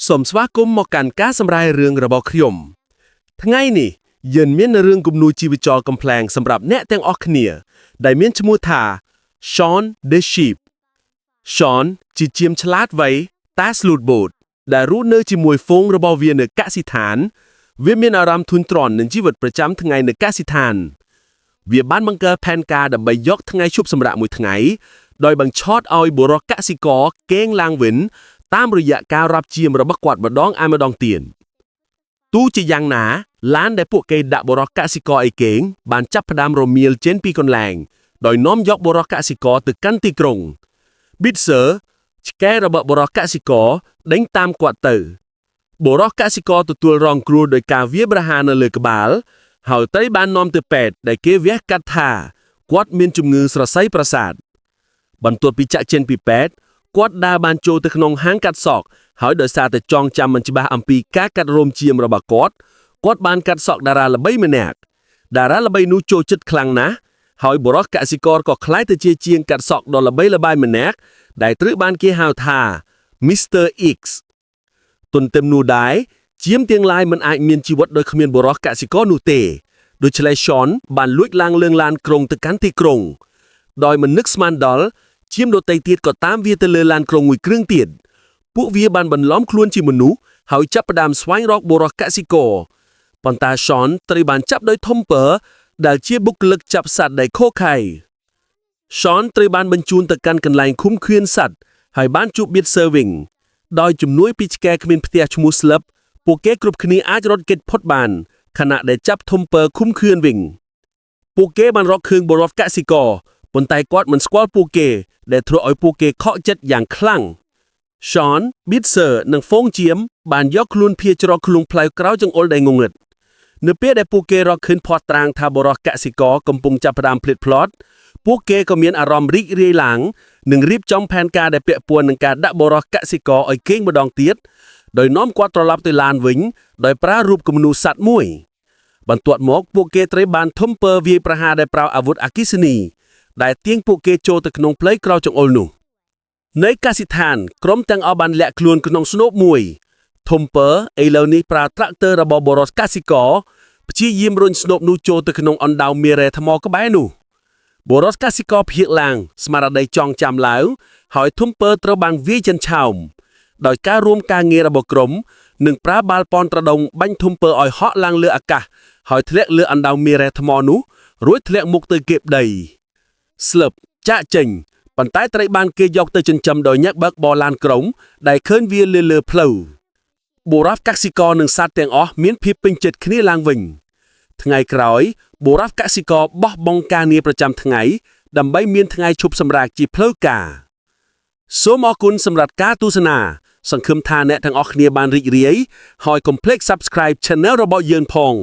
สมสวากุมមកកាន់ការសម្រាយរឿងរបស់ខ្ញុំថ្ងៃនេះយើងមានរឿងគំនូរជីវចលកំ pl ែងសម្រាប់អ្នកទាំងអស់គ្នាដែលមានឈ្មោះថា Shaun the Sheep Shaun ជាជាមឆ្លាតវៃតែស្លូតបូតដែលរស់នៅជាមួយហ្វូងរបស់វានៅកសិដ្ឋានវាមានអារម្មណ៍ធុញទ្រាន់នឹងជីវិតប្រចាំថ្ងៃនៅកសិដ្ឋានវាបានបង្កើតផែនការដើម្បីយកថ្ងៃឈប់សម្រាកមួយថ្ងៃដោយបង្ឆោតឲ្យបុរសកសិករគេងឡើងវិញតាមរយៈការរាប់ជាមរបស់គាត់ម្ដងទៀតទោះជាយ៉ាងណាឡានដែលពួកគេដាក់បុរសកសិករឲ្យគេងបានចាប់ផ្ដើមរមៀលចេញពីកន្លែងដោយនាំយកបុរសកសិករទៅកាន់ទីក្រុង Bitzer ឆ្កែរបស់បុរសកសិករដេញតាមគាត់ទៅបុរសកសិករទទួលរងគ្រោះដោយការវាយប្រហារនៅលើក្បាលហើយត្រូវបាននាំទៅពេទ្យដែលគេវះកាត់ថាគាត់មានជំងឺស្រស័យប្រសាទបន្ទាប់ពីចាក់ចេញពីពេទ្យគាត់ដើរបានចូលទៅក្នុងហាងកាត់សក់ហើយដោយសារតែចងចាំមិនច្បាស់អំពីការកាត់រោមជាមរបស់គាត់បានកាត់សក់តារាល្បីម្នាក់តារាល្បីនោះចូលចិត្តខ្លាំងណាស់ហើយបុរសកសិករក៏ខ្លាចទៅជាជាងកាត់សក់ដ៏ល្បីល្បាញម្នាក់ដែលត្រូវបានគេហៅថា Mr. X ទន្ទឹមនោះដែរជាមទាំងឡាយមិនអាចមានជីវិតដោយគ្មានបុរសកសិករនោះទេដូច្នេះ Shaun បានលួចឡើងលើឡានក្រុងទៅកាន់ទីក្រុងដោយមិននឹកស្មានដល់ជាមដទៃទៀតក៏តាមវាទៅលើឡានក្រុងមួយគ្រឿងទៀតពួកវាបានបន្លំខ្លួនជាមនុស្សហើយចាប់ផ្ដើមស្វែងរកបុរសកសិករប៉ុន្តែ Shaun ត្រូវបានចាប់ដោយ Thumper ដែលជាបុគ្គលិកចាប់សត្វដែលខូខើ Shaun ត្រូវបានបញ្ជូនទៅកាន់កន្លែងឃុំឃានសត្វហើយបានជួប Bitzer វិញដោយជំនួយពីឆ្កែគ្មានផ្ទះឈ្មោះ Slip ពួកគេគ្រប់គ្នាអាចរត់គេចផុតបានខណៈដែលចាប់ Thumper ឃុំឃានវិញពួកគេបានរកឃើញបុរសកសិករប៉ុន្តែគាត់មិនស្គាល់ពួកគេដែលធ្វើឲ្យពួកគេខកចិត្តយ៉ាងខ្លាំង Shaun, Bitzer និងហ្វូងជាមបានយកខ្លួនភៀសច្រកខ្លួនផ្លូវក្រោយចង្អុលដែលងងឹតនៅពេលដែលពួកគេរកឃើញភ័ស្តុតាងថាបុរសកសិករកំពុងចាប់ផ្ដើមភ្លេចភ្លាត់ពួកគេក៏មានអារម្មណ៍រីករាយឡើងនិងរៀបចំផែនការដែលពាក់ព័ន្ធនឹងការដាក់បុរសកសិករឲ្យគេងម្ដងទៀតដោយនាំគាត់ត្រឡប់ទៅឡានវិញដោយប្រើរូបគំនូរសត្វមួយបន្ទាប់មកពួកគេត្រូវបាន Thumper វាយប្រហារដោយប្រើអាវុធអគ្គិសនីដែលទាញពួកគេចូលទៅក្នុងផ្លូវក្រោយចង្អុលនោះនៅកសិដ្ឋានក្រុមទាំងអស់បានលាក់ខ្លួនក្នុងស្នូបមួយ Thumper ឥឡូវនេះប្រើត្រាក់ទ័ររបស់បុរសកសិករព្យាយាមរុញស្នូបនោះចូលទៅក្នុងអណ្ដោងមេរ៉េថ្មក្បែរនោះបុរសកសិករភៀកឡើងស្មារតីចងចាំឡើងហើយ Thumper ត្រូវបានវាយចិនឆោមដោយការរួមការងាររបស់ក្រុមនិងប្រើបាល់ប៉នត្រដុងបាញ់ Thumper ឲ្យហក់ឡើងលើអាកាសហើយធ្លាក់លើអណ្ដោងមេរ៉េថ្មនោះរួចធ្លាក់មុខទៅគៀបដី Slip ចាក់ចេញប៉ុន្តែត្រូវបានគេយកទៅចិញ្ចឹមដោយអ្នកបើកបរឡានក្រុងដែលឃើញវាលើផ្លូវបុរសកសិករនិងសត្វទាំងអស់មានភាពពេញចិត្តគ្នាឡើងវិញថ្ងៃក្រោយបុរសកសិករបោះបង់ការងារប្រចាំថ្ងៃដើម្បីមានថ្ងៃឈប់សម្រាកជាផ្លូវការសូមអរគុណសម្រាប់ការទស្សនាសង្ឃឹមថាអ្នកទាំងអស់គ្នាបានរីករាយហើយកុំភ្លេច Subscribe Channel របស់យើងផង